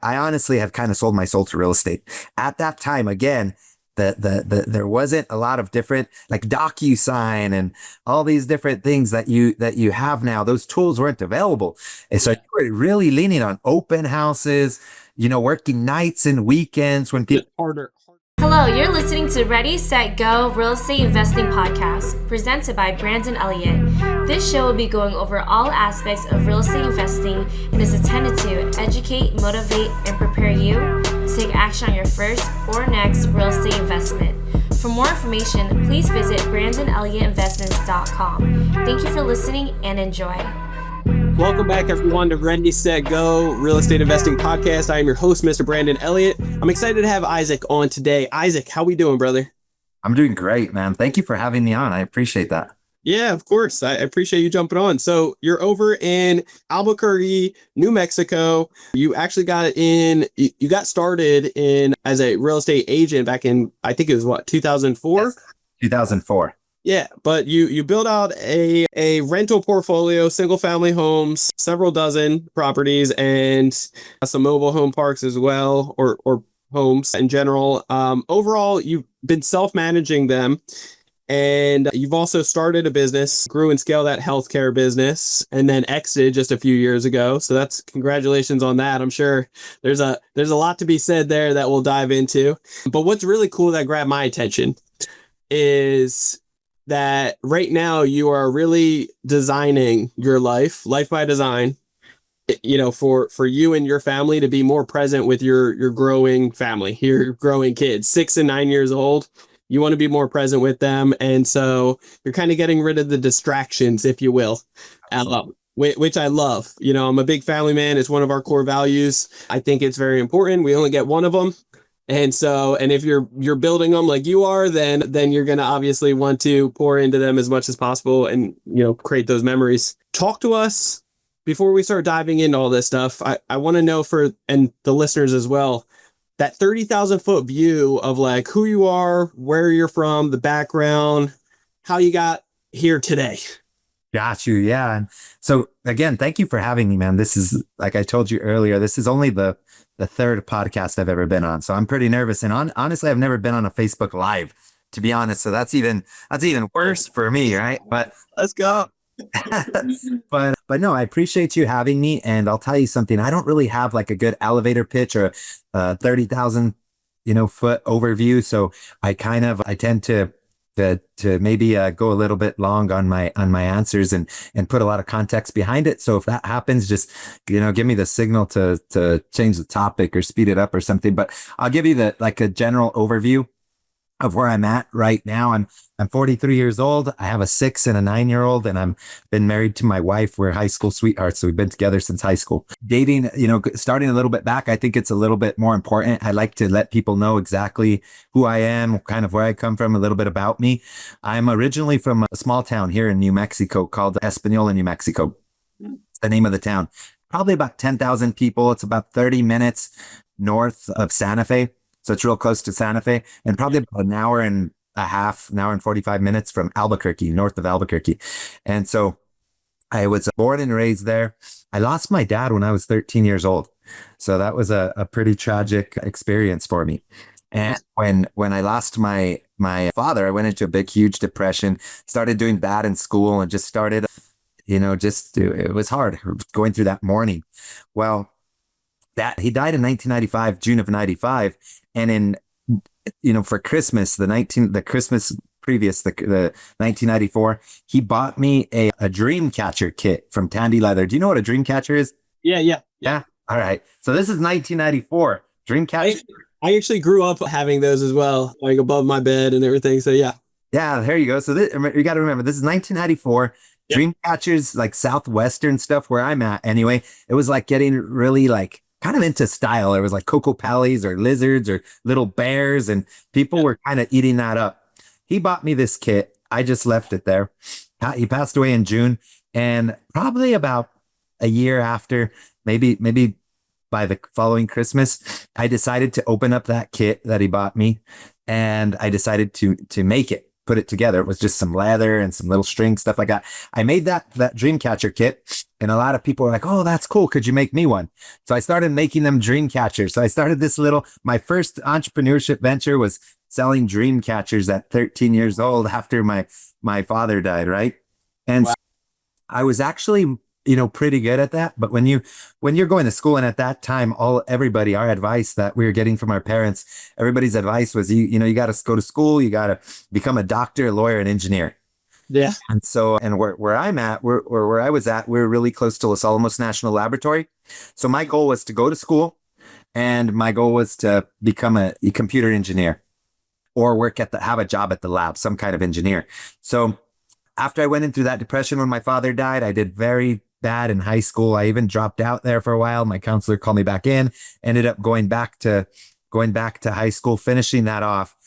I honestly have kind of sold my soul to real estate. At that time, again, there wasn't a lot of different like DocuSign and all these different things that you have now. Those tools weren't available. And so you were really leaning on open houses, working nights and weekends when people harder. Hello, you're listening to Ready, Set, Go Real Estate Investing Podcast, presented by Brandon Elliott. This show will be going over all aspects of real estate investing and is intended to educate, motivate, and prepare you to take action on your first or next real estate investment. For more information, please visit BrandonElliottInvestments.com. Thank you for listening and enjoy. Welcome back, everyone, to Ready, Set, Go Real Estate Investing Podcast. I am your host, Mr. Brandon Elliott. I'm excited to have Isaac on today. Isaac, how we doing, brother? I'm doing great, man. Thank you for having me on. I appreciate that. Yeah, of course. I appreciate you jumping on. So you're over in Albuquerque, New Mexico. You actually you got started as a real estate agent back in, I think it was 2004? Yes, 2004. Yeah, but you built out a rental portfolio, single family homes, several dozen properties, and some mobile home parks as well, or homes in general. Overall, you've been self-managing them, and you've also started a business, grew and scaled that healthcare business, and then exited just a few years ago. So that's congratulations on that. I'm sure there's a lot to be said there that we'll dive into. But what's really cool that grabbed my attention is that right now you are really designing your life by design, for you and your family to be more present with your growing family, your growing kids, 6 and 9 years old. You want to be more present with them. And so you're kind of getting rid of the distractions, if you will, which I love. I'm a big family man. It's one of our core values. I think it's very important. We only get one of them. And if you're building them like you are, then you're going to obviously want to pour into them as much as possible and, create those memories. Talk to us before we start diving into all this stuff. I want to know and the listeners as well, that 30,000 foot view of like who you are, where you're from, the background, how you got here today. Got you. Yeah. And so again, thank you for having me, man. This is, like I told you earlier, this is only the third podcast I've ever been on. So I'm pretty nervous. And honestly, I've never been on a Facebook Live, to be honest. So that's even worse for me, right? But let's go. but no, I appreciate you having me. And I'll tell you something. I don't really have like a good elevator pitch or a 30,000, foot overview. So I tend to maybe go a little bit long on my answers and put a lot of context behind it. So if that happens, just, give me the signal to change the topic or speed it up or something. But I'll give you a general overview of where I'm at right now. I'm 43 years old. I have a 6 and a 9-year-old, and I'm been married to my wife. We're high school sweethearts. So we've been together since high school. Dating, starting a little bit back, I think it's a little bit more important. I like to let people know exactly who I am, kind of where I come from, a little bit about me. I'm originally from a small town here in New Mexico called Espanola, New Mexico. It's the name of the town. Probably about 10,000 people. It's about 30 minutes north of Santa Fe. So it's real close to Santa Fe, and probably about an hour and 45 minutes from Albuquerque, north of Albuquerque. And so I was born and raised there. I lost my dad when I was 13 years old. So that was a pretty tragic experience for me. And when I lost my father, I went into a big, huge depression, started doing bad in school, and just started, it was hard going through that mourning. Well, he died in 1995, June of 95. And for Christmas, the Christmas previous, the 1994, he bought me a dream catcher kit from Tandy Leather. Do you know what a dream catcher is? Yeah. All right. So this is 1994 dream catcher. I actually grew up having those as well, like above my bed and everything. So yeah. Yeah, there you go. So you got to remember, this is 1994. Yep. Dream catchers, like Southwestern stuff where I'm at. Anyway, it was like getting really kind of into style. It was like Coco Pellies or lizards or little bears, and people were kind of eating that up. He bought me this kit. I just left it there. He passed away in June, and probably about a year after, maybe by the following Christmas, I decided to open up that kit that he bought me, and I decided to make it. put it together. It was just some leather and some little string, stuff like that. I made that dream catcher kit, and a lot of people were like, "Oh, that's cool. Could you make me one?" So I started making them dream catchers. So I started my first entrepreneurship venture was selling dream catchers at 13 years old after my father died, right? And Wow. I was actually, pretty good at that. But when you're going to school, and at that time, our advice that we were getting from our parents, everybody's advice was, you got to go to school, you got to become a doctor, a lawyer, an engineer. Yeah. And so, and where I'm at, where I was at, we're really close to Los Alamos National Laboratory. So my goal was to go to school, and my goal was to become a computer engineer or have a job at the lab, some kind of engineer. So after I went in through that depression when my father died, I did very bad in high school. I even dropped out there for a while. My counselor called me back in, ended up going back to high school, finishing that off,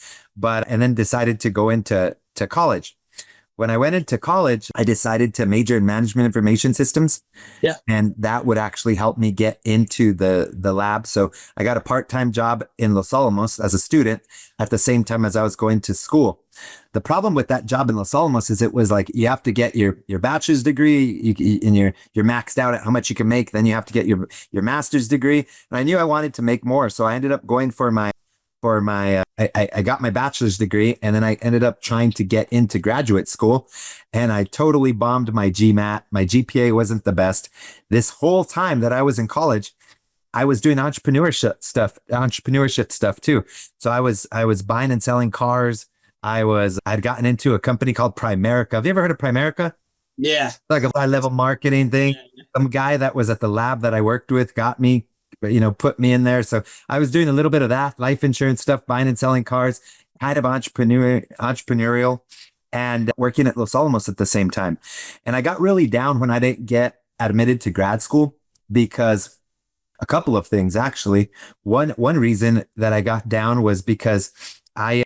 and then decided to go into college. When I went into college, I decided to major in management information systems. Yeah. And that would actually help me get into the lab. So I got a part-time job in Los Alamos as a student at the same time as I was going to school. The problem with that job in Los Alamos is it was like, you have to get your bachelor's degree, and you're maxed out at how much you can make. Then you have to get your master's degree. And I knew I wanted to make more. So I ended up going I got my bachelor's degree, and then I ended up trying to get into graduate school, and I totally bombed my GMAT. My GPA wasn't the best. This whole time that I was in college, I was doing entrepreneurship stuff too. So I was buying and selling cars. I'd gotten into a company called Primerica. Have you ever heard of Primerica? Yeah. Like a high level marketing thing. Some guy that was at the lab that I worked with got me, put me in there. So I was doing a little bit of that, life insurance stuff, buying and selling cars, kind of entrepreneurial, and working at Los Alamos at the same time. And I got really down when I didn't get admitted to grad school, because a couple of things, actually. One reason that I got down was because I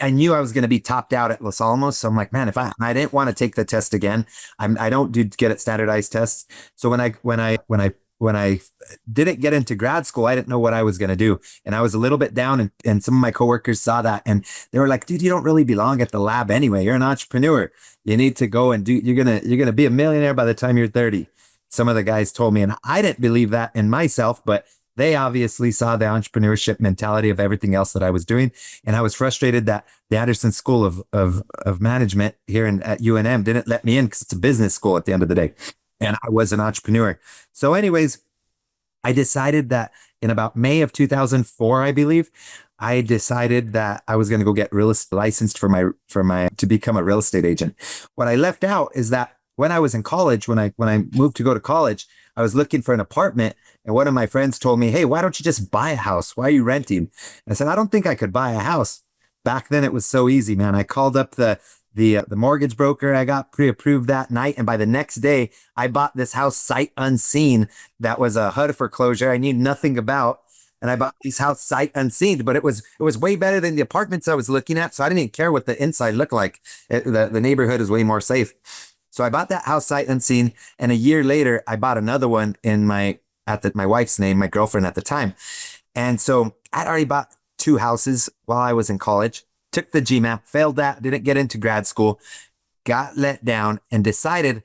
knew I was going to be topped out at Los Alamos. So I'm like, man, if I didn't want to take the test again, I don't get it standardized tests. So when I didn't get into grad school, I didn't know what I was going to do. And I was a little bit down, and some of my coworkers saw that, and they were like, dude, you don't really belong at the lab anyway. You're an entrepreneur. You need to go and you're going to be a millionaire by the time you're 30. Some of the guys told me, and I didn't believe that in myself, but they obviously saw the entrepreneurship mentality of everything else that I was doing. And I was frustrated that the Anderson School of Management here at UNM didn't let me in, because it's a business school at the end of the day. And I was an entrepreneur. So anyways, I decided that in about May of 2004, I believe, I decided that I was going to go get real estate licensed to become a real estate agent. What I left out is that when I was in college, when I moved to go to college, I was looking for an apartment, and one of my friends told me, "Hey, why don't you just buy a house? Why are you renting?" And I said, "I don't think I could buy a house." Back then, it was so easy, man. I called up the mortgage broker. I got pre-approved that night, and by the next day, I bought this house sight unseen. That was a HUD foreclosure I knew nothing about, and I bought this house sight unseen. But it was way better than the apartments I was looking at, so I didn't even care what the inside looked like. The neighborhood is way more safe. So I bought that house sight unseen, and a year later, I bought another one in my wife's name, my girlfriend at the time. And so I'd already bought 2 houses while I was in college, took the GMAT, failed that, didn't get into grad school, got let down, and decided,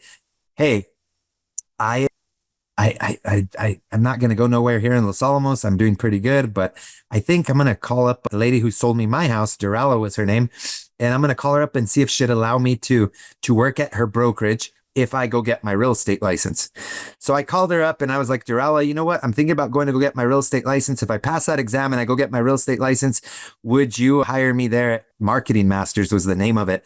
hey, I'm not going to go nowhere here in Los Alamos. I'm doing pretty good, but I think I'm going to call up the lady who sold me my house. Durella was her name. And I'm going to call her up and see if she'd allow me to work at her brokerage if I go get my real estate license. So I called her up and I was like, Durella, you know what? I'm thinking about going to go get my real estate license. If I pass that exam and I go get my real estate license, would you hire me there at Marketing Masters was the name of it.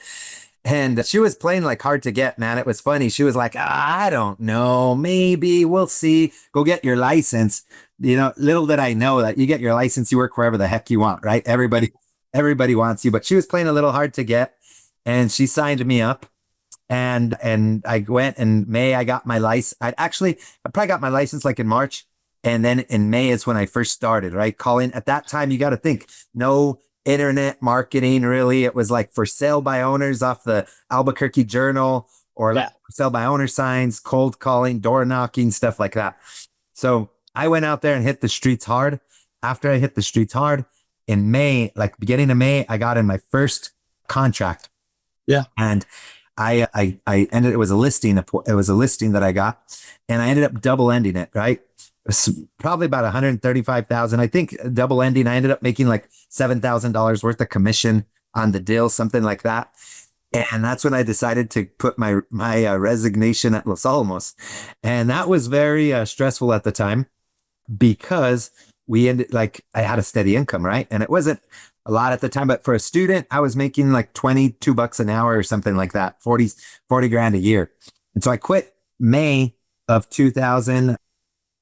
And she was playing like hard to get, man. It was funny. She was like, I don't know, maybe we'll see. Go get your license. Little did I know that you get your license, you work wherever the heck you want, right? Everybody wants you, but she was playing a little hard to get, and she signed me up, and I went in May. I got my license. I probably got my license like in March, and then in May is when I first started, right? Calling at that time, you got to think, no internet marketing really. It was like for sale by owners off the Albuquerque Journal, or like for sale by owner signs, cold calling, door knocking, stuff like that. So I went out there and hit the streets hard. After I hit the streets hard, in May, like beginning of May, I got in my first contract. Yeah. And I ended, it was a listing, that I got, and I ended up double ending it, right? It was probably about 135,000. I think double ending, I ended up making like $7,000 worth of commission on the deal, something like that. And that's when I decided to put my resignation at Los Alamos. And that was very stressful at the time because we ended, like, I had a steady income, right? And it wasn't a lot at the time, but for a student, I was making like $22 an hour or something like that, 40 grand a year. And so I quit May of 2000,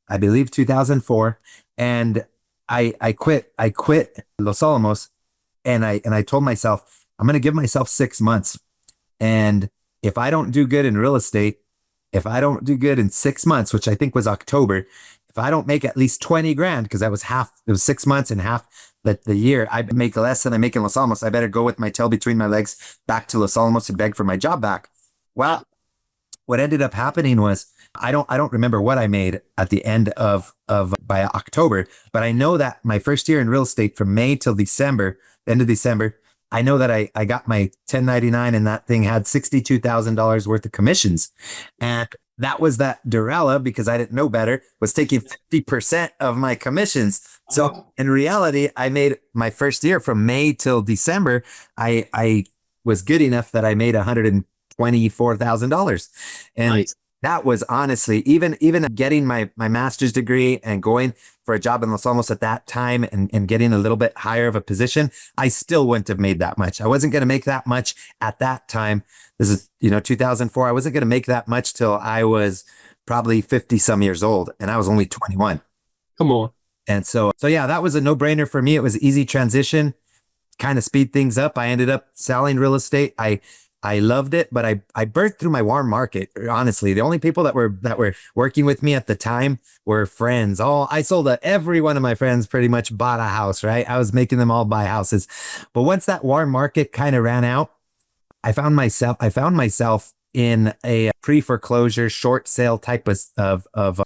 I believe 2004. And I quit Los Alamos, and I told myself, I'm going to give myself 6 months. And if I don't do good in real estate, if I don't do good in 6 months, which I think was October, if I don't make at least 20 grand, because that was half, it was 6 months and half the year, I make less than I make in Los Alamos. I better go with my tail between my legs back to Los Alamos and beg for my job back. Well, what ended up happening was I don't remember what I made at the end of by October, but I know that my first year in real estate from May till December, end of December, I know that I got my 1099 and that thing had $62,000 worth of commissions. And that was that Durella, because I didn't know better, was taking 50% of my commissions. So in reality, I made my first year from May till December. I was good enough that I made $124,000. And Nice. that was honestly, even getting my master's degree and going for a job in Los Alamos at that time and getting a little bit higher of a position, I still wouldn't have made that much. I wasn't going to make that much at that time. This is, 2004. I wasn't going to make that much till I was probably 50 some years old, and I was only 21. Come on. And so yeah, that was a no-brainer for me. It was an easy transition, kind of speed things up. I ended up selling real estate. I loved it, but I burnt through my warm market. Honestly, the only people that were working with me at the time were friends. I sold every one of my friends pretty much bought a house, right? I was making them all buy houses. But once that warm market kind of ran out, I found myself in a pre-foreclosure short sale type of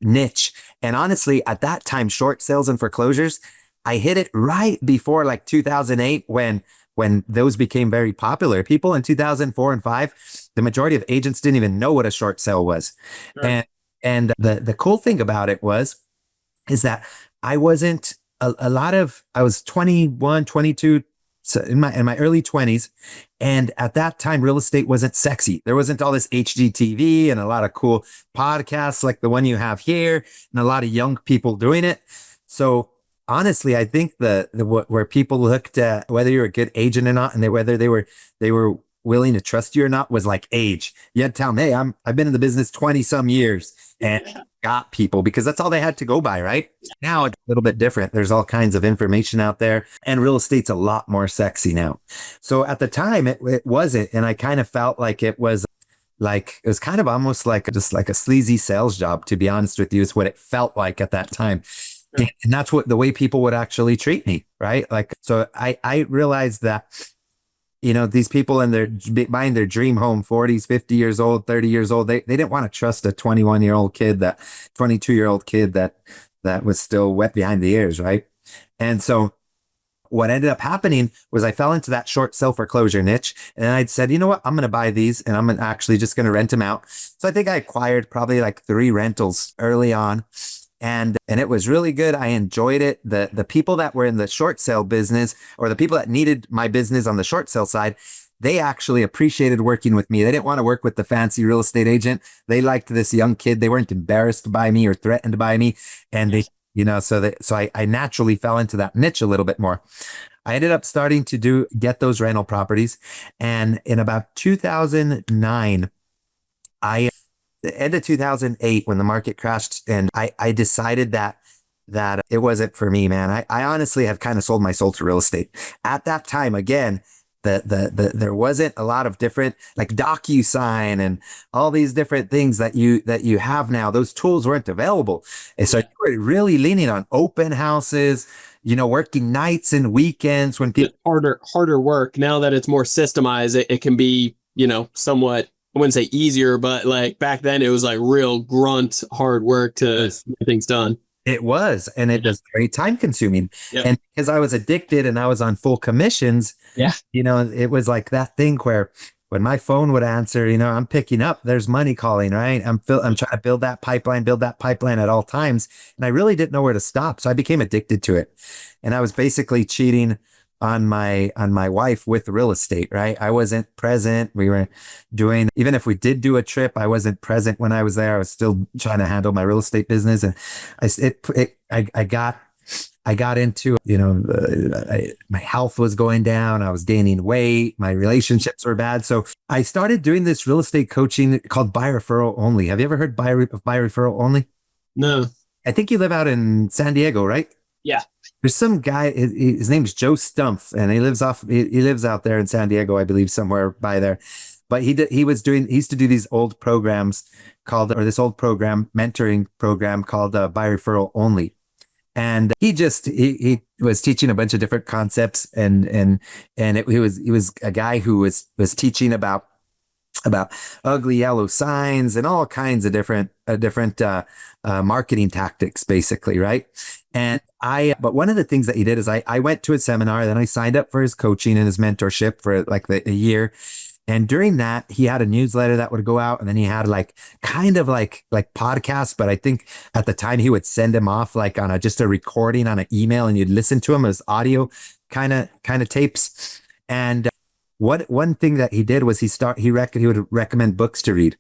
niche. And honestly, at that time, short sales and foreclosures, I hit it right before like 2008 when those became very popular. People in 2004 and 5, the majority of agents didn't even know what a short sale was. Sure. And the cool thing about it is that I wasn't I was 21, 22, so in my early 20s. And at that time, real estate wasn't sexy. There wasn't all this HGTV and a lot of cool podcasts like the one you have here and a lot of young people doing it. So honestly, I think where people looked at whether you're a good agent or not, and whether they were willing to trust you or not, was like age. You had to tell them, hey, I've been in the business 20 some years and got people, because that's all they had to go by, right? Now it's a little bit different. There's all kinds of information out there, and real estate's a lot more sexy now. So at the time, it wasn't, and I kind of felt like it was kind of almost like just like a sleazy sales job, to be honest with you, is what it felt like at that time. And that's what the way people would actually treat me, right? Like, so I realized that, these people buying their dream home, 40s, 50 years old, 30 years old, they didn't want to trust a 22-year-old kid that was still wet behind the ears, right? And so what ended up happening was I fell into that short sale foreclosure niche, and I'd said, you know what, I'm going to buy these and I'm actually just going to rent them out. So I think I acquired probably like 3 rentals early on. And it was really good. I enjoyed it. The people that were in the short sale business, or the people that needed my business on the short sale side, they actually appreciated working with me. They didn't want to work with the fancy real estate agent. They liked this young kid. They weren't embarrassed by me or threatened by me. And they, so I naturally fell into that niche a little bit more. I ended up starting to get those rental properties. And in about 2009, the end of 2008, when the market crashed, and I decided that it wasn't for me, man. I honestly have kind of sold my soul to real estate. At that time, again, there wasn't a lot of different, like DocuSign and all these different things that you have now. Those tools weren't available. And so you were really leaning on open houses, working nights and weekends when people harder work. Now that it's more systemized, it can be, somewhat, I wouldn't say easier, but like back then it was like real grunt hard work to get things done. It was, and it was very time consuming. Yep. And because I was addicted and I was on full commissions, Yeah. it was like that thing where when my phone would answer, I'm picking up, there's money calling, right? I'm trying to build that pipeline at all times. And I really didn't know where to stop. So I became addicted to it. And I was basically cheating on my wife with real estate, right? I wasn't present. We were doing, even if we did do a trip, I wasn't present when I was there. I was still trying to handle my real estate business. And I got into, my health was going down. I was gaining weight. My relationships were bad. So I started doing this real estate coaching called Buy Referral Only. Have you ever heard of Buy Referral Only? No. I think you live out in San Diego, right? Yeah. There's some guy, his name's Joe Stumpf, and he lives out there in San Diego, I believe, somewhere by there. But he used to do these old programs this old mentoring program called Buy Referral Only. And he was teaching a bunch of different concepts, and he was a guy who was teaching about ugly yellow signs and all kinds of different marketing tactics, basically, right? But one of the things that he did is I went to a seminar, then I signed up for his coaching and his mentorship for like a year. And during that, he had a newsletter that would go out, and then he had kind of like podcasts. But I think at the time he would send them off like on just a recording on an email, and you'd listen to them as audio kind of tapes. And one thing that he did was he would recommend books to read.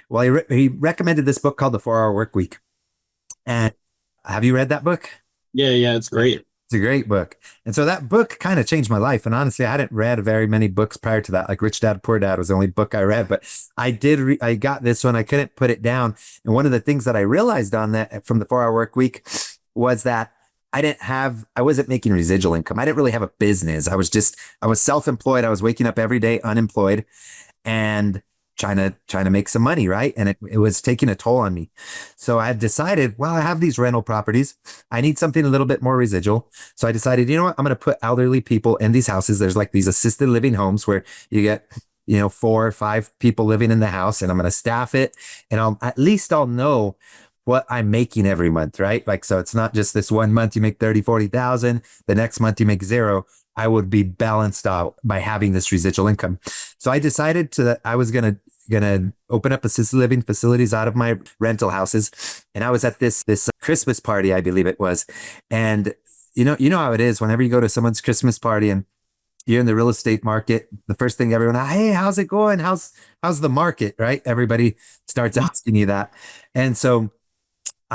Well, he recommended this book called The 4-Hour Workweek. And have you read that book? Yeah, it's great. It's a great book. And so that book kind of changed my life. And honestly, I hadn't read very many books prior to that. Like Rich Dad, Poor Dad was the only book I read, but I got this one. I couldn't put it down. And one of the things that I realized on that from the 4-Hour Workweek was that I wasn't making residual income. I didn't really have a business. I was self-employed. I was waking up every day unemployed and trying to make some money, right? And it was taking a toll on me. So I had decided, well, I have these rental properties. I need something a little bit more residual. So I decided, you know what? I'm going to put elderly people in these houses. There's like these assisted living homes where you get 4 or 5 people living in the house, and I'm going to staff it, and I'll know what I'm making every month, right? Like, so it's not just this one month you make 30, 40,000. The next month you make 0. I would be balanced out by having this residual income. So I decided I was going to open up assisted living facilities out of my rental houses. And I was at this Christmas party, I believe it was. And you know how it is whenever you go to someone's Christmas party and you're in the real estate market, the first thing hey, how's it going? How's the market, right? Everybody starts asking you that. And so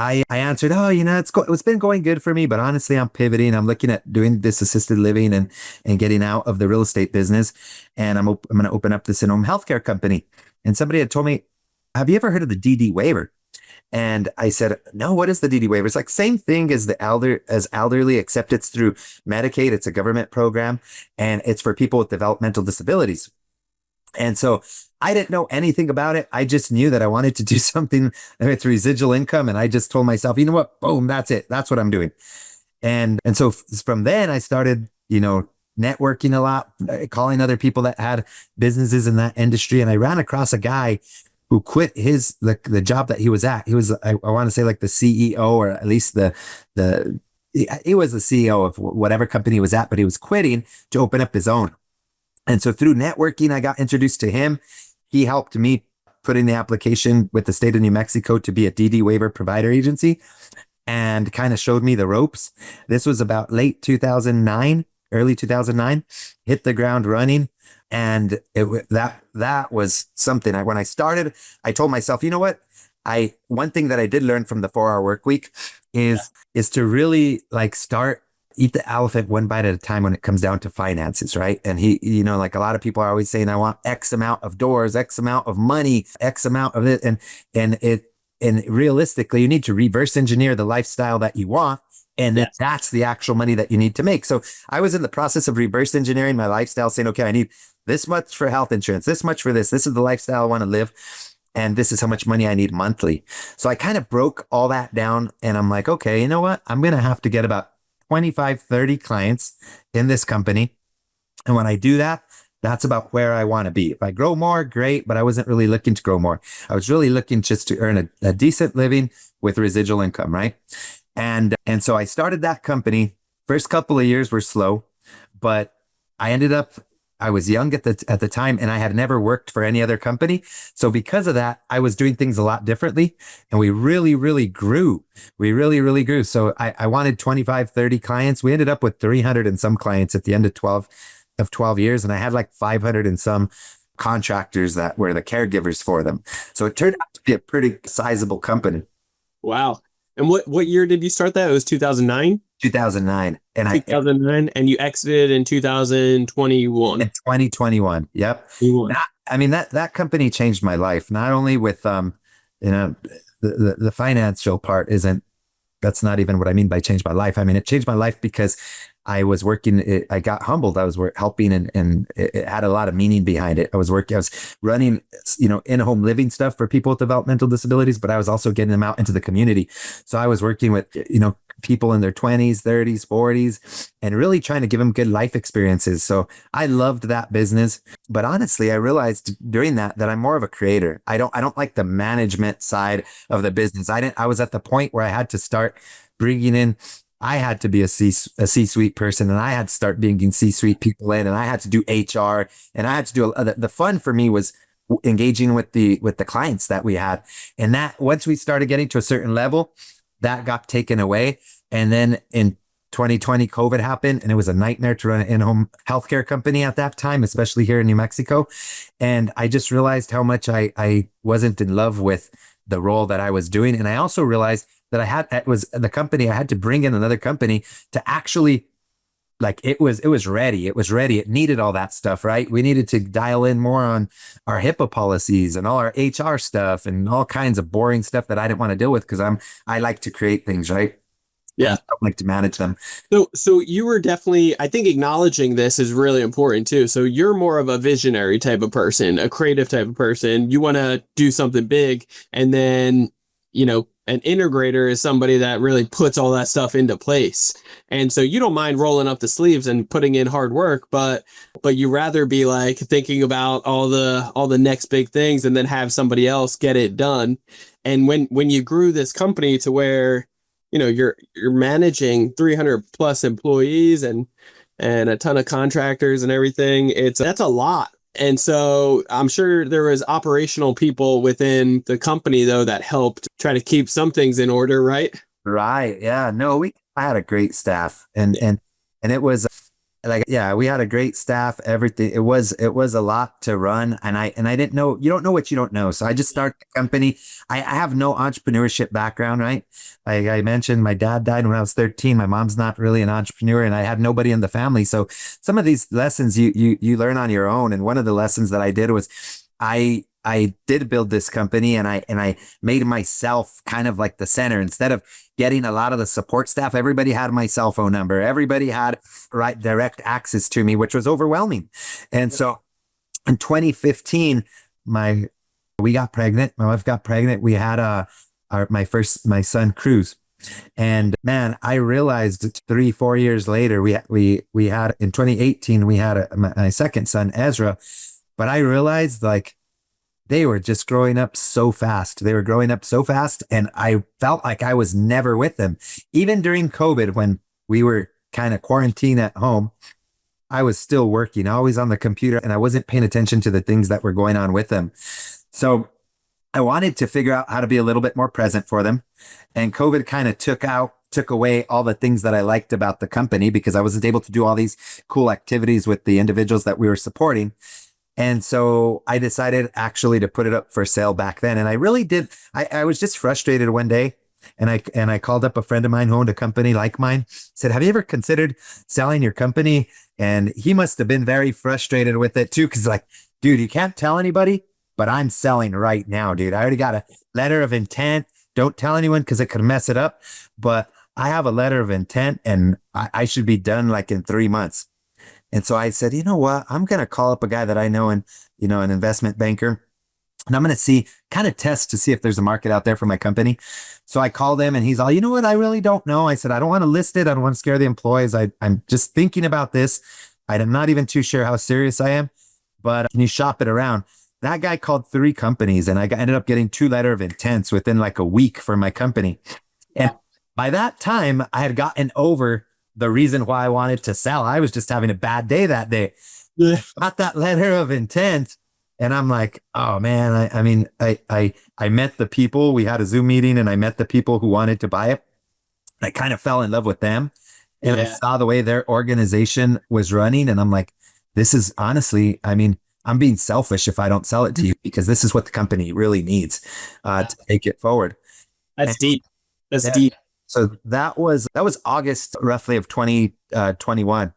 I answered, oh, it's been going good for me, but honestly, I'm pivoting. I'm looking at doing this assisted living and getting out of the real estate business. And I'm going to open up this in-home healthcare company. And somebody had told me, have you ever heard of the DD waiver? And I said, no, what is the DD waiver? It's like same thing as elderly, except it's through Medicaid. It's a government program, and it's for people with developmental disabilities. And so I didn't know anything about it. I just knew that I wanted to do something with residual income. And I just told myself, you know what? Boom, that's it. That's what I'm doing. And so from then I started, networking a lot, calling other people that had businesses in that industry. And I ran across a guy who quit the job that he was at. He was, I want to say like the CEO, or at least he was the CEO of whatever company he was at, but he was quitting to open up his own. And so through networking, I got introduced to him. He helped me put in the application with the state of New Mexico to be a DD waiver provider agency, and kind of showed me the ropes. This was about late 2009, early 2009, hit the ground running. And that was something. When I started, I told myself, you know what? One thing that I did learn from the 4-Hour Workweek is to really eat the elephant one bite at a time when it comes down to finances, right? And like a lot of people are always saying, I want X amount of doors, X amount of money, X amount of it. And realistically, you need to reverse engineer the lifestyle that you want. And that's the actual money that you need to make. So I was in the process of reverse engineering my lifestyle, saying, okay, I need this much for health insurance, this much for this. This is the lifestyle I want to live. And this is how much money I need monthly. So I kind of broke all that down, and I'm like, okay, you know what? I'm going to have to get about 25, 30 clients in this company. And when I do that, that's about where I want to be. If I grow more, great, but I wasn't really looking to grow more. I was really looking just to earn a decent living with residual income, right? And so I started that company. First couple of years were slow, but I ended up I was young at the time and I had never worked for any other company. So because of that, I was doing things a lot differently and we really, really grew. We really, really grew. So I wanted 25, 30 clients. We ended up with 300 and some clients at the end of 12 years. And I had like 500 and some contractors that were the caregivers for them. So it turned out to be a pretty sizable company. Wow. And what year did you start that? It was 2009? 2009. And 2009, and you exited in 2021. In 2021. Yep. I mean, that company changed my life, not only with, the financial part that's not even what I mean by change my life. I mean, it changed my life because I was working, I got humbled. I was helping and it had a lot of meaning behind it. I was running, in-home living stuff for people with developmental disabilities, but I was also getting them out into the community. So I was working with, people in their 20s, 30s, 40s, and really trying to give them good life experiences. So I loved that business. But honestly, I realized during that I'm more of a creator. I don't like the management side of the business. I was at the point where I had to start bringing in, I had to be a C-suite person, and I had to start bringing C-suite people in, and I had to do HR, and I had to do the fun for me was engaging with the clients that we had. And that once we started getting to a certain level, that got taken away. And then in 2020, COVID happened, and it was a nightmare to run an in-home healthcare company at that time, especially here in New Mexico. And I just realized how much I wasn't in love with the role that I was doing. And I also realized that I had to bring in another company to actually, like, it was ready. It was ready. It needed all that stuff, right? We needed to dial in more on our HIPAA policies and all our HR stuff and all kinds of boring stuff that I didn't want to deal with because I like to create things, right? Yeah. I don't like to manage them. So you were definitely, I think acknowledging this is really important too. So you're more of a visionary type of person, a creative type of person. You want to do something big, and then, an integrator is somebody that really puts all that stuff into place. And so you don't mind rolling up the sleeves and putting in hard work, but you rather be like thinking about all the next big things and then have somebody else get it done. And when you grew this company to where, you're managing 300 plus employees and a ton of contractors and everything, that's a lot. And so I'm sure there was operational people within the company, though, that helped try to keep some things in order, right? Right. Yeah. No, I had a great staff, and it was like, yeah, we had a great staff, everything. It was a lot to run. And I didn't know, you don't know what you don't know. So I just started the company. I have no entrepreneurship background, right? Like I mentioned, my dad died when I was 13. My mom's not really an entrepreneur, and I had nobody in the family. So some of these lessons you learn on your own. And one of the lessons that I did was I did build this company, and I made myself kind of like the center. Instead of getting a lot of the support staff, everybody had my cell phone number. Everybody had direct access to me, which was overwhelming. And so in 2015, we got pregnant. My wife got pregnant. We had my son Cruz. And man, I realized 3-4 years later, we had in 2018, we had my second son, Ezra. But I realized, like, they were just growing up so fast. They were growing up so fast. And I felt like I was never with them. Even during COVID, when we were kind of quarantined at home, I was still working, always on the computer, and I wasn't paying attention to the things that were going on with them. So I wanted to figure out how to be a little bit more present for them. And COVID kind of took away all the things that I liked about the company, because I wasn't able to do all these cool activities with the individuals that we were supporting. And so I decided actually to put it up for sale back then. And I really did. I was just frustrated one day, and I called up a friend of mine who owned a company like mine, said, "Have you ever considered selling your company?" And he must have been very frustrated with it too. Cause like, dude, you can't tell anybody, but I'm selling right now, dude. I already got a letter of intent. Don't tell anyone because it could mess it up. But I have a letter of intent, and I should be done like in 3 months. And so I said, you know what, I'm going to call up a guy that I know, and, an investment banker, and I'm going to kind of test to see if there's a market out there for my company. So I called him, and he's all, you know what, I really don't know. I said, I don't want to list it. I don't want to scare the employees. I'm just thinking about this. I'm not even too sure how serious I am, but can you shop it around? That guy called 3 companies, and I ended up getting 2 letter of intents within like a week for my company. And By that time, I had gotten over the reason why I wanted to sell. I was just having a bad day that day. Got that letter of intent. And I'm like, oh man, I met the people. We had a Zoom meeting and I met the people who wanted to buy it. I kind of fell in love with them. And I saw the way their organization was running. And I'm like, this is honestly, I'm being selfish if I don't sell it to you because this is what the company really needs to take it forward. That's deep. That's Yeah. deep. So that was August roughly of 2021.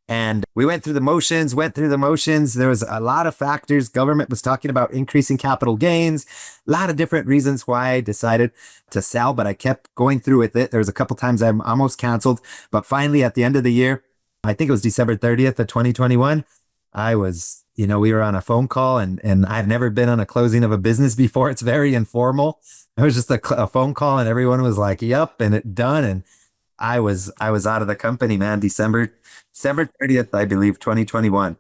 And we went through the motions. There was a lot of factors. Government was talking about increasing capital gains, a lot of different reasons why I decided to sell, but I kept going through with it. There was a couple times I almost canceled, but finally at the end of the year, I think it was December 30th of 2021, I was, we were on a phone call and I've never been on a closing of a business before. It's very informal. It was just a phone call and everyone was like, yep, and it done. And I was out of the company, man, December 30th, I believe, 2021.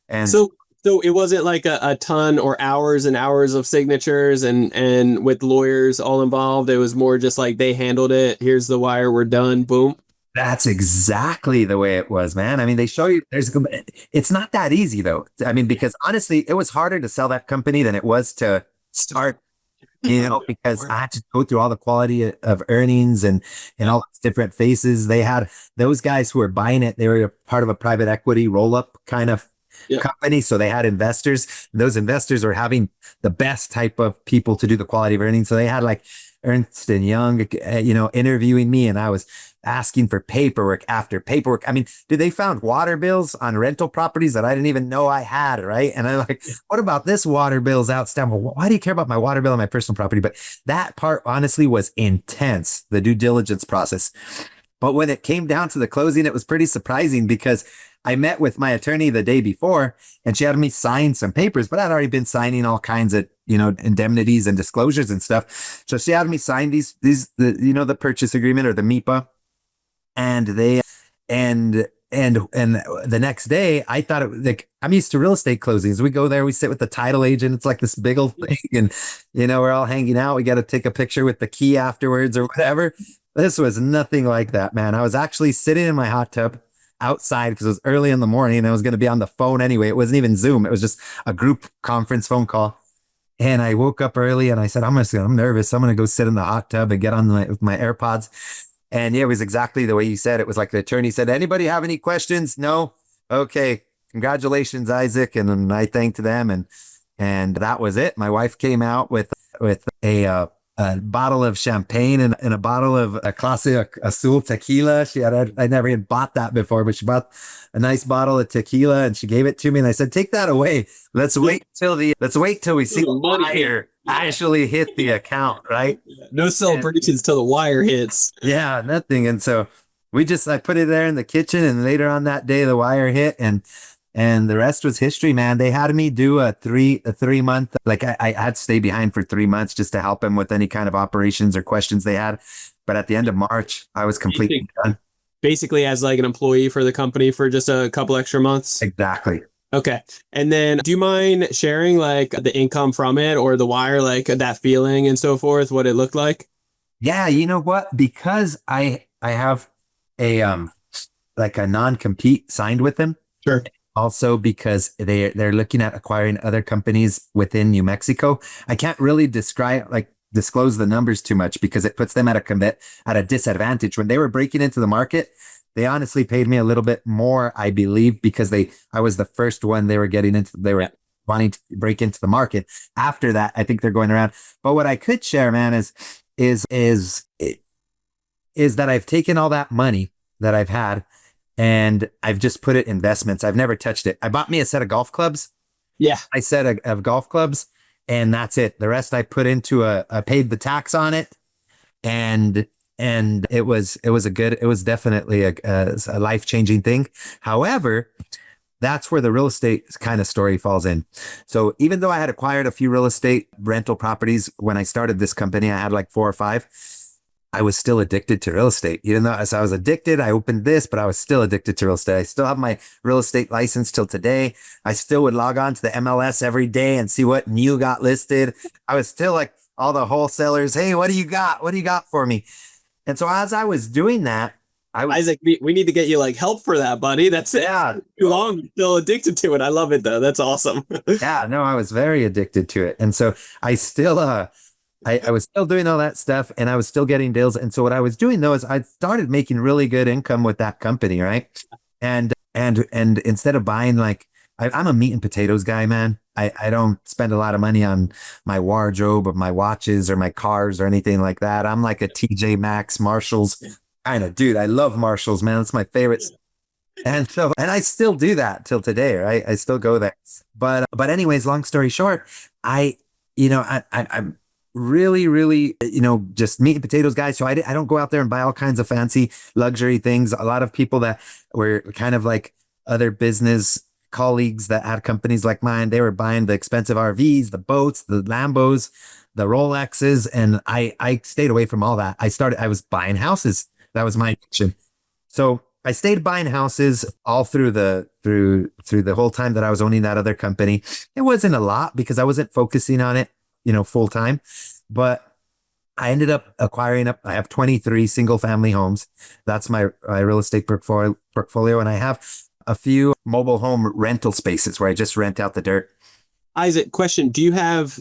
And So it wasn't like a ton or hours and hours of signatures and with lawyers all involved. It was more just like they handled it. Here's the wire. We're done. Boom. that's exactly the way it was, man. They show you it's not that easy though. Because honestly, it was harder to sell that company than it was to start, because I had to go through all the quality of earnings and all these different faces. They had those guys who were buying it. They were part of a private equity roll up kind of company. So they had investors. Those investors were having the best type of people to do the quality of earnings. So they had like Ernst and Young, interviewing me, and I was asking for paperwork after paperwork. Dude, they found water bills on rental properties that I didn't even know I had, right? And I'm like, what about this water bill's outstanding? Well, why do you care about my water bill on my personal property? But that part honestly was intense, the due diligence process. But when it came down to the closing, it was pretty surprising because I met with my attorney the day before and she had me sign some papers, but I'd already been signing all kinds of, indemnities and disclosures and stuff. So she had me sign the purchase agreement or the MIPA. And they, and the next day I thought it was like, I'm used to real estate closings. We go there, we sit with the title agent. It's like this big old thing. And, we're all hanging out. We got to take a picture with the key afterwards or whatever. This was nothing like that, man. I was actually sitting in my hot tub outside because it was early in the morning and I was going to be on the phone anyway. It wasn't even Zoom. It was just a group conference phone call. And I woke up early and I said, I'm nervous. I'm going to go sit in the hot tub and get on my AirPods. And yeah, it was exactly the way you said. It was like the attorney said, anybody have any questions? No. Okay. Congratulations, Isaac. And then I thanked them and that was it. My wife came out with a bottle of champagne and a bottle of a Clase Azul tequila. I never even bought that before, but she bought a nice bottle of tequila and she gave it to me. And I said, take that away. Let's wait till we see the wire actually hit the account, right? No celebrations till the wire hits. Yeah, nothing. And so I put it there in the kitchen and later on that day, the wire hit and the rest was history, man. They had me do a 3-month, like I had to stay behind for 3 months just to help them with any kind of operations or questions they had. But at the end of March, I was completely done. Basically as like an employee for the company for just a couple extra months. Exactly. Okay. And then do you mind sharing like the income from it or the wire, like that feeling and so forth, what it looked like? Yeah. You know what? Because I have a, like a non-compete signed with them. Sure. Also because they're looking at acquiring other companies within New Mexico. I can't really disclose the numbers too much because it puts them at a disadvantage. When they were breaking into the market, they honestly paid me a little bit more, I believe, because I was the first one they were wanting to break into the market. After that, I think they're going around. But what I could share, man, is that I've taken all that money that I've had and I've just put it in investments. I've never touched it. I bought me a set of golf clubs. Yeah. I set of golf clubs and that's it. The rest I put into I paid the tax on it and it was definitely a life-changing thing. However, that's where the real estate kind of story falls in. So even though I had acquired a few real estate rental properties when I started this company, I had like 4 or 5. I was still addicted to real estate. Even though as I was addicted, I opened this, but I was still addicted to real estate. I still have my real estate license till today. I still would log on to the MLS every day and see what new got listed. I was still like all the wholesalers. Hey, what do you got? What do you got for me? And so as I was doing that, I was, Isaac, we need to get you like help for that, buddy. That's it. yeah, Too long. You're still addicted to it. I love it though. That's awesome. yeah, no, I was very addicted to it. And so I still, I was still doing all that stuff and I was still getting deals. And so what I was doing though is I started making really good income with that company, right? And instead of buying like I'm a meat and potatoes guy, man. I don't spend a lot of money on my wardrobe or my watches or my cars or anything like that. I'm like a TJ Maxx, Marshalls kind of dude. I love Marshalls, man. It's my favorite. And so, and I still do that till today, right? I still go there. But anyways, long story short, I, I'm really, really, just meat and potatoes guy. So I don't go out there and buy all kinds of fancy luxury things. A lot of people that were kind of like other business colleagues that had companies like mine, they were buying the expensive RVs, the boats, the Lambos, the Rolexes. And I stayed away from all that. I was buying houses. That was my addiction. So I stayed buying houses all through the whole time that I was owning that other company. It wasn't a lot because I wasn't focusing on it, full time, but I ended up acquiring I have 23 single family homes. That's my real estate portfolio. And I have a few mobile home rental spaces where I just rent out the dirt. Isaac, question. Do you have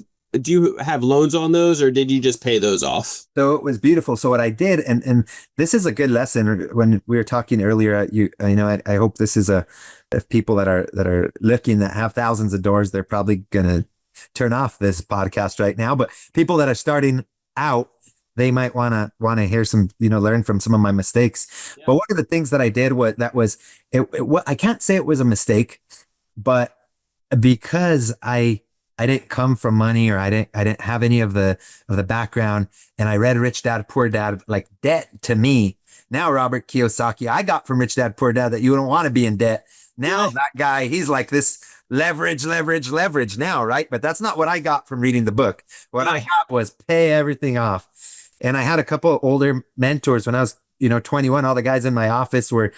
loans on those or did you just pay those off? So it was beautiful. So what I did, and this is a good lesson when we were talking earlier, I hope this is if people that are looking that have thousands of doors, they're probably going to turn off this podcast right now. But people that are starting out, they might want to hear some, learn from some of my mistakes. Yeah. But one of the things that I did I can't say it was a mistake, but because I didn't come from money or I didn't have any of the background, and I read Rich Dad Poor Dad, like debt to me. Now Robert Kiyosaki, I got from Rich Dad Poor Dad that you don't want to be in debt. Now that guy, he's like this leverage now, right? But that's not what I got from reading the book. What I got was pay everything off. And I had a couple of older mentors when I was 21. All the guys in my office were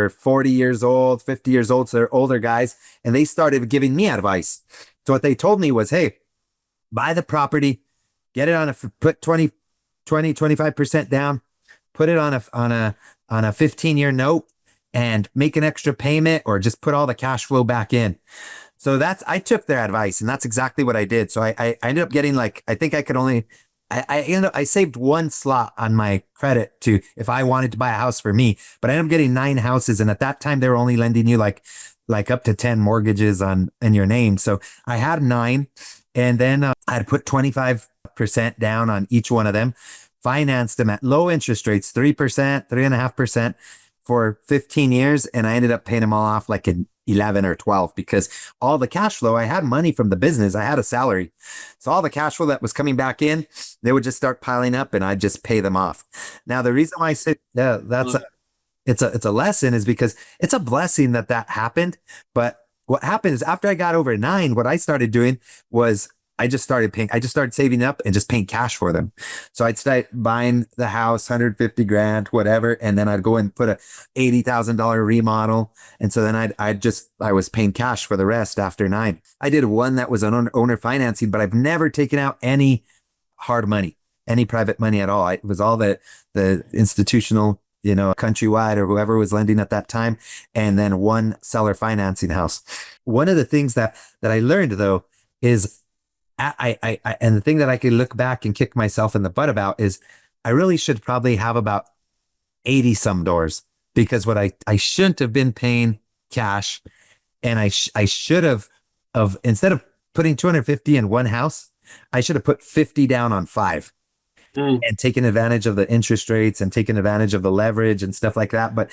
40 years old, 50 years old. So they're older guys. And they started giving me advice. So what they told me was, hey, buy the property, get it put 25% down, put it on a 15-year note and make an extra payment or just put all the cash flow back in. So I took their advice and that's exactly what I did. So I ended up getting I saved one slot on my credit if I wanted to buy a house for me, but I ended up getting 9 houses. And at that time they were only lending you like up to 10 mortgages in your name. So I had 9 and then I had put 25% down on each one of them, financed them at low interest rates, 3%, 3.5% for 15 years. And I ended up paying them all off like in 11 or 12 because all the cash flow, I had money from the business. I had a salary. So all the cash flow that was coming back in, they would just start piling up and I'd just pay them off. Now, the reason why I say it's a lesson is because it's a blessing that happened. But what happened is after I got over 9, what I started doing was I just started saving up and just paying cash for them. So I'd start buying the house, 150 grand, whatever. And then I'd go and put a $80,000 remodel. And so then I was paying cash for the rest after 9. I did one that was an owner financing, but I've never taken out any hard money, any private money at all. It was all the institutional, Countrywide or whoever was lending at that time. And then one seller financing house. One of the things that I learned though is and the thing that I could look back and kick myself in the butt about is I really should probably have about 80 some doors because what I shouldn't have been paying cash. And I should have instead of putting 250 in one house, I should have put 50 down on 5 and taken advantage of the interest rates and taken advantage of the leverage and stuff like that. But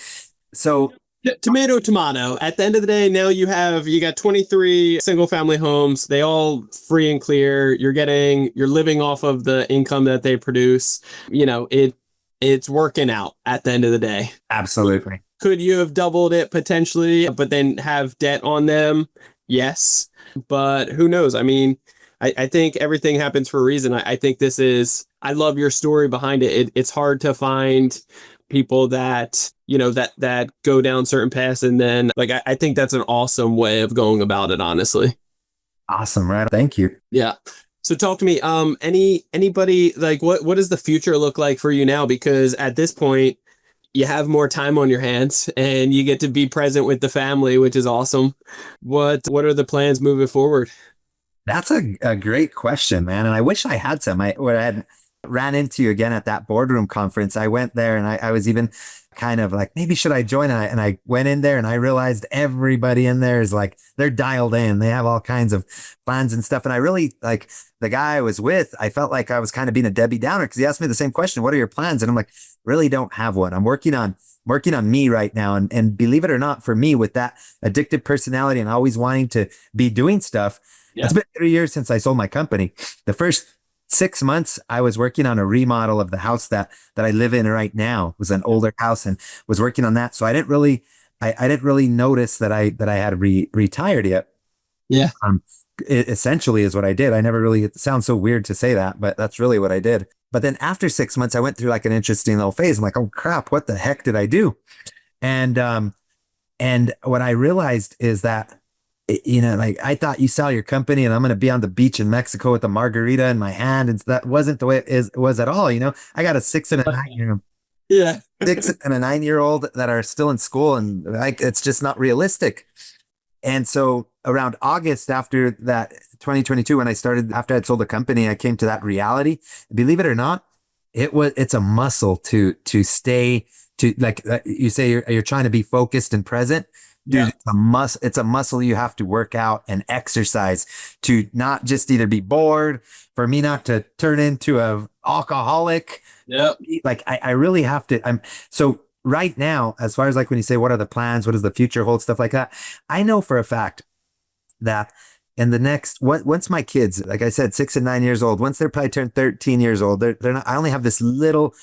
so tomato. At the end of the day, now you got 23 single family homes. They all free and clear. You're living off of the income that they produce. It's working out at the end of the day. Absolutely. Could you have doubled it potentially, but then have debt on them? Yes. But who knows? I mean, I think everything happens for a reason. I think I love your story behind it. It's hard to find people that that go down certain paths, and then I think that's an awesome way of going about it, honestly. Awesome, right? Thank you. Yeah. So talk to me. Anybody like what does the future look like for you now? Because at this point, you have more time on your hands and you get to be present with the family, which is awesome. What are the plans moving forward? That's a great question, man. And I wish I had some. What I had ran into you again at that boardroom conference. I went there and I was even kind of like, maybe should I join? And I went in there and I realized everybody in there is like, they're dialed in. They have all kinds of plans and stuff. And I really like the guy I was with, I felt like I was kind of being a Debbie Downer because he asked me the same question. What are your plans? And I'm like, really don't have one. I'm working on me right now. And believe it or not, for me with that addictive personality and always wanting to be doing stuff, it's been 3 years since I sold my company. The first 6 months I was working on a remodel of the house that I live in right now. It was an older house and was working on that. So I didn't really notice that I had retired yet. Yeah. It essentially is what I did. I never really, it sounds so weird to say that, but that's really what I did. But then after 6 months, I went through like an interesting little phase. I'm like, oh crap, what the heck did I do? And what I realized is that, like I thought you sell your company and I'm going to be on the beach in Mexico with a margarita in my hand. And that wasn't the way it was at all. I got a 6 and a 9 year, Yeah. 6 and a 9 year old that are still in school and like, it's just not realistic. And so around August after that 2022, when after I'd sold the company, I came to that reality. Believe it or not, it's a muscle to stay to like you say, you're trying to be focused and present. Dude, Yeah. it's a muscle you have to work out and exercise to not just either be bored, for me not to turn into a alcoholic. Yeah. Like I really have to, so right now, as far as like when you say, what are the plans? What does the future hold? Stuff like that. I know for a fact that in the next, once my kids, like I said, 6 and 9 years old, once they're probably turned 13 years old, they're not, I only have this little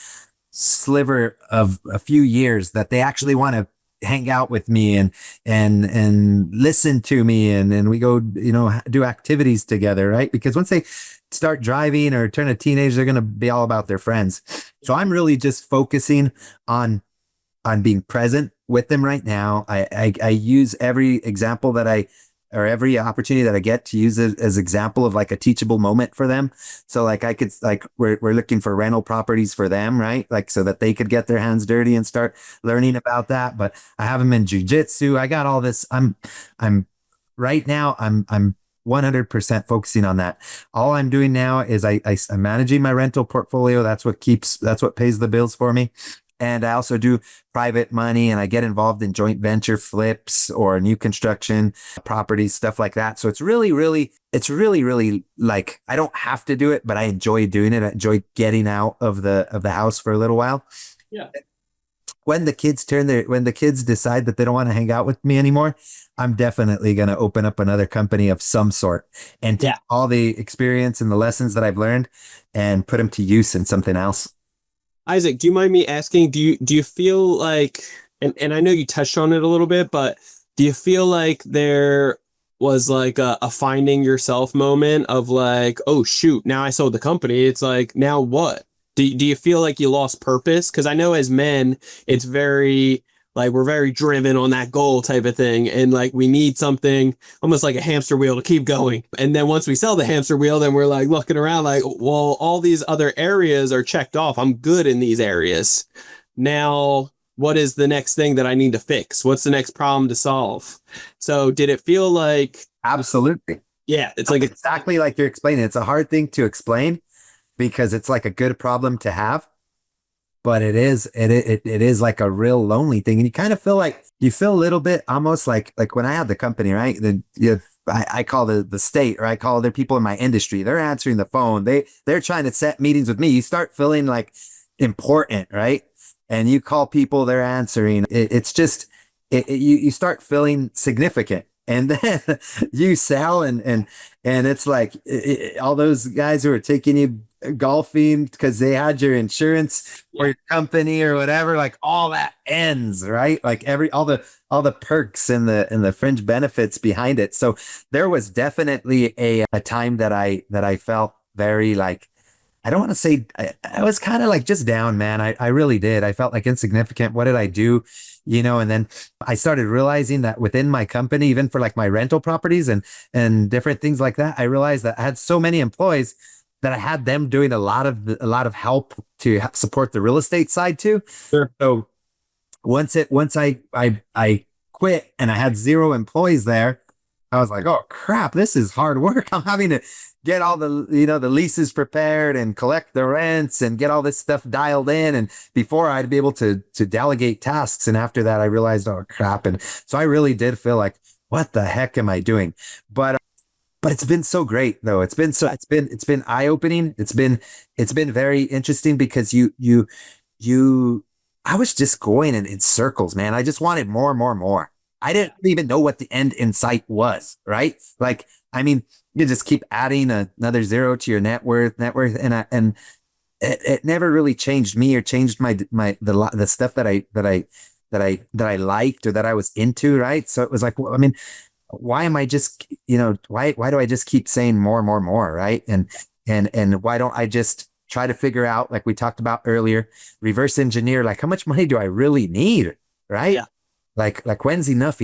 sliver of a few years that they actually want to hang out with me and listen to me and we go do activities together, right? Because once they start driving or turn a teenager, they're going to be all about their friends. So I'm really just focusing on being present with them right now. I use every example or every opportunity that I get to use it as example of like a teachable moment for them. So like I could we're looking for rental properties for them, right? Like so that they could get their hands dirty and start learning about that. But I have them in jujitsu. I got all this. I'm right now. I'm 100% focusing on that. All I'm doing now is I'm managing my rental portfolio. That's what pays the bills for me. And I also do private money and I get involved in joint venture flips or new construction properties, stuff like that. So it's really like, I don't have to do it, but I enjoy doing it. I enjoy getting out of the house for a little while. Yeah. When the kids decide that they don't want to hang out with me anymore, I'm definitely going to open up another company of some sort and take all the experience and the lessons that I've learned and put them to use in something else. Isaac, do you mind me asking, do you feel like, and I know you touched on it a little bit, but do you feel like there was like a finding yourself moment of like, oh shoot, now I sold the company. It's like, now what? Do you feel like you lost purpose? Because I know as men, it's very like we're very driven on that goal type of thing. And like we need something almost like a hamster wheel to keep going. And then once we sell the hamster wheel, then we're like looking around like, well, all these other areas are checked off. I'm good in these areas. Now, what is the next thing that I need to fix? What's the next problem to solve? So did it feel like... Absolutely. Yeah, it's like exactly like you're explaining. It's a hard thing to explain because it's like a good problem to have. But it is like a real lonely thing. And you kind of feel like you feel a little bit almost like when I had the company, right? Then I call the state or I call other people in my industry. They're answering the phone. They're trying to set meetings with me. You start feeling like important, right? And you call people, they're answering. It's just, you start feeling significant. And then you sell and it's like all those guys who are taking you golfing because they had your insurance or your company or whatever, like all that ends, right? Like all the perks and the fringe benefits behind it. So there was definitely a time that I felt very like I don't want to say I was kind of like just down, man. I really did. I felt like insignificant. What did I do? And then I started realizing that within my company, even for like my rental properties and different things like that, I realized that I had so many employees that I had them doing a lot of help to support the real estate side too. Sure. So once I quit and I had zero employees there, I was like, oh crap, this is hard work. I'm having to get all the leases prepared and collect the rents and get all this stuff dialed in. And before I'd be able to delegate tasks. And after that, I realized, oh crap. And so I really did feel like, what the heck am I doing? But it's been so great though. It's been eye-opening. It's been very interesting because I was just going in circles, man. I just wanted more and more and more. I didn't even know what the end in sight was, right? Like, I mean, you just keep adding another zero to your net worth, and it never really changed me or changed the stuff that I liked or that I was into, right? So it was like, well, I mean, why am I just, why do I just keep saying more and more and more, right? And why don't I just try to figure out, like we talked about earlier, reverse engineer, like how much money do I really need, right? Yeah. Like when's enough?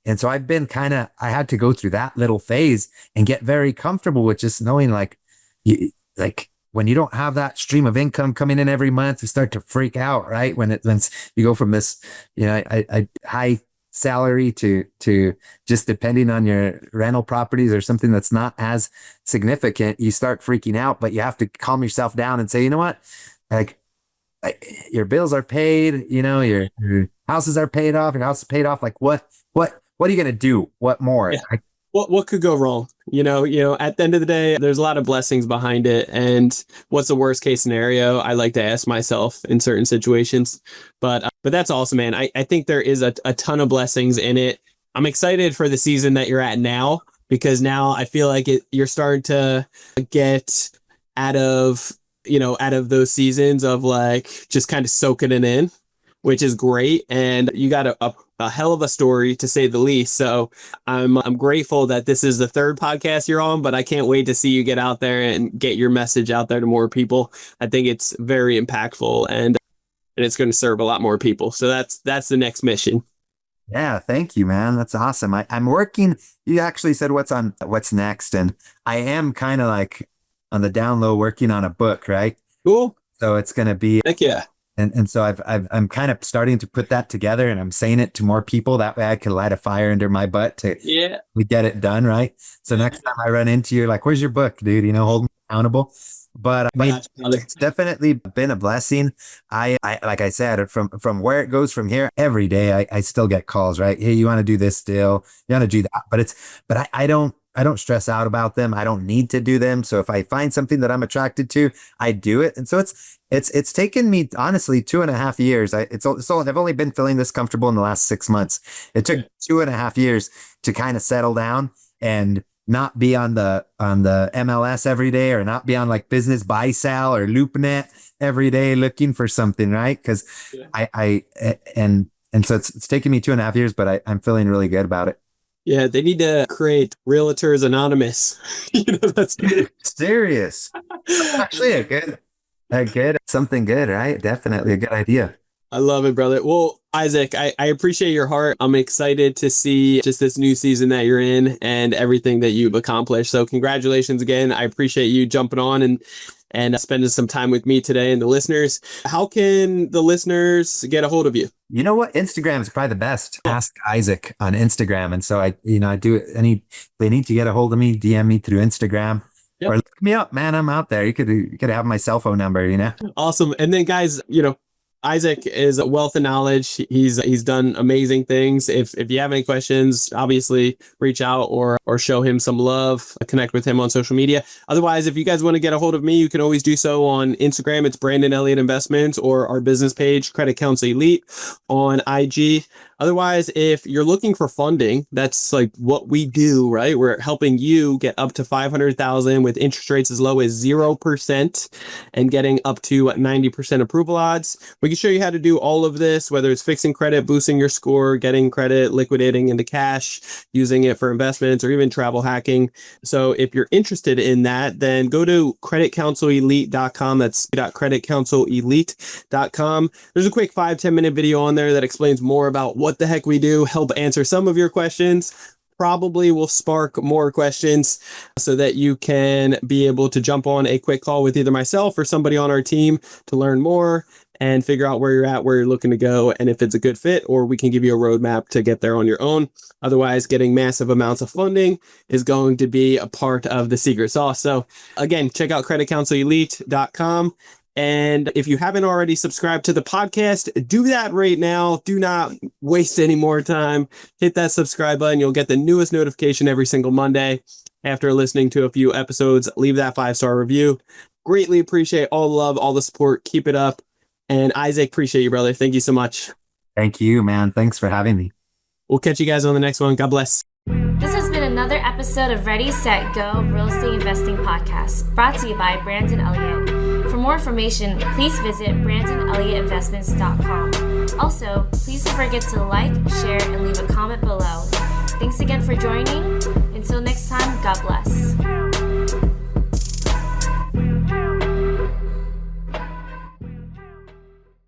And so I had to go through that little phase and get very comfortable with just knowing like when you don't have that stream of income coming in every month, you start to freak out, right? When you go from this, I high salary to just depending on your rental properties or something that's not as significant, you start freaking out, but you have to calm yourself down and say, you know what? Like your bills are paid, your houses are paid off, your house is paid off. Like what are you going to do? What more? Yeah. What could go wrong? At the end of the day, there's a lot of blessings behind it. And what's the worst case scenario? I like to ask myself in certain situations, but that's awesome, man. I think there is a ton of blessings in it. I'm excited for the season that you're at now, because now I feel like you're starting to get out of those seasons of like just kind of soaking it in, which is great. And you got a hell of a story, to say the least. So I'm grateful that this is the third podcast you're on, but I can't wait to see you get out there and get your message out there to more people. I think it's very impactful and it's going to serve a lot more people. So that's the next mission. Yeah, thank you, man. That's awesome. I'm working. You actually said what's next, and I am kind of like on the down low working on a book, right? Cool. So it's going to be, heck yeah. And so I'm kind of starting to put that together, and I'm saying it to more people. That way I can light a fire under my butt to we get it done, right? So next time I run into you, like, where's your book, dude? Hold me accountable. But I mean, it's definitely been a blessing. I like I said, from where it goes from here, every day I still get calls, right? Hey, you want to do this still? You want to do that? But I don't stress out about them. I don't need to do them. So if I find something that I'm attracted to, I do it. And so it's taken me honestly 2.5 years. I've only been feeling this comfortable in the last 6 months. It took 2.5 years to kind of settle down and not be on the MLS every day, or not be on like Business Buy Sell or LoopNet every day looking for something, right? Because and so it's taken me 2.5 years, but I'm feeling really good about it. Yeah, they need to create Realtors Anonymous. That's serious. Actually, a good something good, right? Definitely a good idea. I love it, brother. Well, Isaac, I appreciate your heart. I'm excited to see just this new season that you're in and everything that you've accomplished. So congratulations again. I appreciate you jumping on and spending some time with me today and the listeners. How can the listeners get a hold of you? You know what? Instagram is probably the best. Ask Isaac on Instagram. And so I do it. If they need to get a hold of me, DM me through Instagram. Yep. Or look me up, man. I'm out there. You could have my cell phone number, Awesome. And then guys, Isaac is a wealth of knowledge. He's done amazing things. If you have any questions, obviously reach out or show him some love, connect with him on social media. Otherwise, if you guys want to get a hold of me, you can always do so on Instagram. It's Brandon Elliott Investments, or our business page, Credit Counsel Elite, on IG. Otherwise, if you're looking for funding, that's like what we do, right? We're helping you get up to 500,000 with interest rates as low as 0% and getting up to 90% approval odds. We can show you how to do all of this, whether it's fixing credit, boosting your score, getting credit, liquidating into cash, using it for investments, or even travel hacking. So if you're interested in that, then go to creditcounselelite.com. That's creditcounselelite.com. There's a quick 5-10 minute video on there that explains more about what the heck we do, help answer some of your questions, probably will spark more questions so that you can be able to jump on a quick call with either myself or somebody on our team to learn more and figure out where you're at, where you're looking to go, and if it's a good fit, or we can give you a roadmap to get there on your own. Otherwise, getting massive amounts of funding is going to be a part of the secret sauce. So again, check out creditcounselelite.com. And if you haven't already subscribed to the podcast, do that right now. Do not waste any more time. Hit that subscribe button. You'll get the newest notification every single Monday. After listening to a few episodes, leave that 5-star review. Greatly appreciate all the love, all the support. Keep it up. And Isaac, appreciate you, brother. Thank you so much. Thank you, man. Thanks for having me. We'll catch you guys on the next one. God bless. This has been another episode of Ready, Set, Go Real Estate Investing Podcast, brought to you by Brandon Elliott. For more information, please visit BrandonElliottInvestments.com. Also, please don't forget to like, share, and leave a comment below. Thanks again for joining.